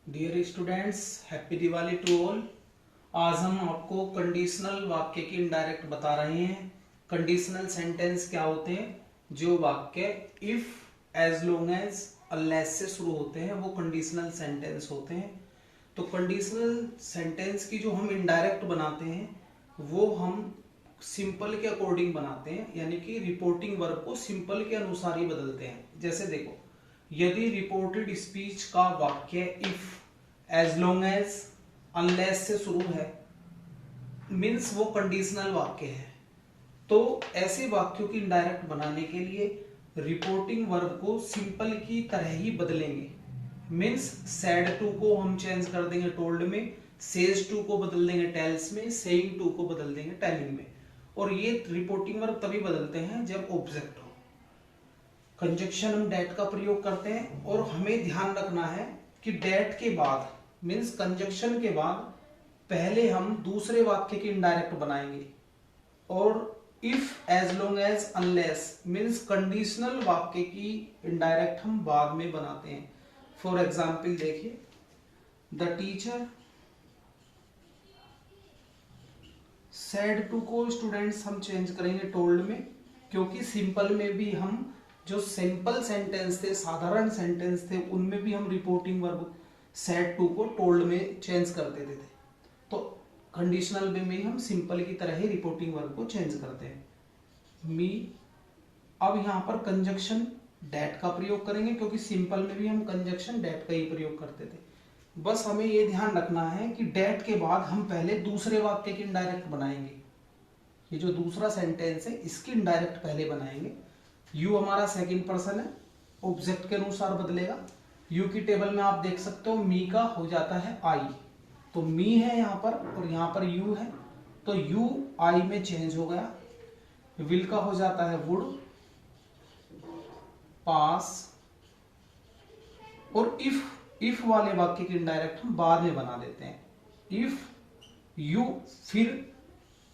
Dear students, happy Diwali to all. आज हम आपको कंडीशनल वाक्य की इनडायरेक्ट बता रहे हैं। कंडीशनल सेंटेंस क्या होते हैं? जो वाक्य if, as long as, unless से शुरू होते हैं वो कंडीशनल सेंटेंस होते हैं। तो कंडीशनल सेंटेंस की जो हम इनडायरेक्ट बनाते हैं वो हम सिंपल के अकॉर्डिंग बनाते हैं, यानी कि रिपोर्टिंग वर्ब को सिंपल के अनुसार ही बदलते हैं। जैसे देखो, यदि रिपोर्टेड स्पीच का वाक्य if, as long as, unless से शुरू है, मीन्स वो कंडीशनल वाक्य है। तो ऐसे वाक्यों की इनडायरेक्ट बनाने के लिए रिपोर्टिंग वर्ब को सिंपल की तरह ही बदलेंगे। मीन्स सैड टू को हम चेंज कर देंगे टोल्ड में, सेज टू को बदल देंगे टेल्स में, सेइंग टू को बदल देंगे टेलिंग में। और ये रिपोर्टिंग वर्ब तभी बदलते हैं जब ऑब्जेक्ट हो। कंजक्शन हम डेट का प्रयोग करते हैं, और हमें ध्यान रखना है कि डेट के बाद मीन्स कंजक्शन के बाद पहले हम दूसरे वाक्य की इनडायरेक्ट बनाएंगे, और if, as long as, unless means conditional वाक्य की इनडायरेक्ट हम बाद में बनाते हैं। फॉर एग्जाम्पल देखिए, द टीचर सेड टू को स्टूडेंट्स हम चेंज करेंगे टोल्ड में, क्योंकि सिंपल में भी हम जो सिंपल सेंटेंस थे, साधारण सेंटेंस थे, उनमें भी हम रिपोर्टिंग वर्ब सेड टू को टोल्ड में चेंज कर देते थे। तो कंडीशनल में भी हम सिंपल की तरह ही रिपोर्टिंग वर्ब को चेंज करते हैं। मी, अब यहां पर कंजक्शन डेट का प्रयोग करेंगे, क्योंकि सिंपल में भी हम कंजक्शन डेट का ही प्रयोग करते थे। बस हमें ये ध्यान रखना है कि डेट के बाद हम पहले दूसरे वाक्य की इनडायरेक्ट बनाएंगे। ये जो दूसरा सेंटेंस है इसकी इनडायरेक्ट पहले बनाएंगे। यू हमारा सेकंड पर्सन है, ऑब्जेक्ट के अनुसार बदलेगा। यू की टेबल में आप देख सकते हो मी का हो जाता है आई, तो मी है यहाँ पर और यहाँ पर यू है, तो यू आई में चेंज हो गया। विल का हो जाता है वुड, पास, और इफ वाले वाक्य की इनडायरेक्ट हम बाद में बना देते हैं। इफ यू, फिर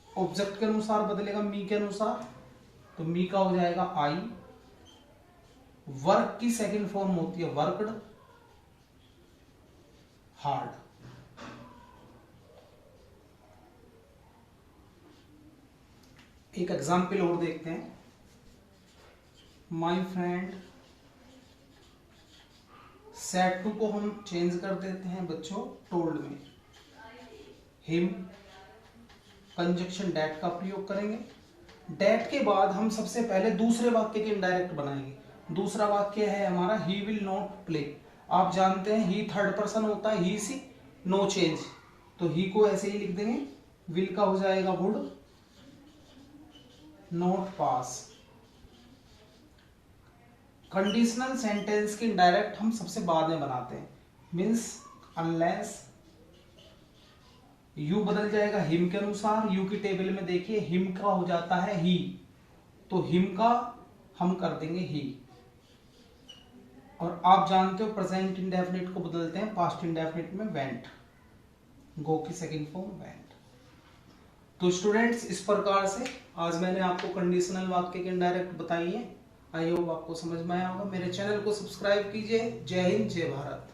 ऑब्जेक्ट के अनुसार बदलेगा मी के अनुसार, तो मी का हो जाएगा आई। वर्क की सेकंड फॉर्म होती है वर्कड, हार्ड। एक एग्जाम्पल और देखते हैं। माई फ्रेंड सेड टू को हम चेंज कर देते हैं बच्चों टोल्ड में। हिम, कंजक्शन डेट का प्रयोग करेंगे। डेट के बाद हम सबसे पहले दूसरे वाक्य की इनडायरेक्ट बनाएंगे। दूसरा वाक्य है हमारा ही विल नॉट प्ले। आप जानते हैं ही थर्ड पर्सन होता है, ही सी, नो चेंज, तो ही को ऐसे ही लिख देंगे। विल का हो जाएगा would, not pass. Conditional sentence की इनडायरेक्ट हम सबसे बाद में बनाते हैं। मीन्स अनलेस, यू बदल जाएगा हिम के अनुसार। यू की टेबल में देखिए हिम का हो जाता है ही, तो हिम का हम कर देंगे ही। और आप जानते हो प्रेजेंट इंडेफिनिट को बदलते हैं पास्ट इंडेफिनिट में वेंट, गो की सेकंड फॉर्म वेंट। तो स्टूडेंट्स, इस प्रकार से आज मैंने आपको कंडीशनल वाक्य के इनडायरेक्ट बताई है। आई होप आपको समझ में आया होगा। मेरे चैनल को सब्सक्राइब कीजिए। जय हिंद, जय भारत।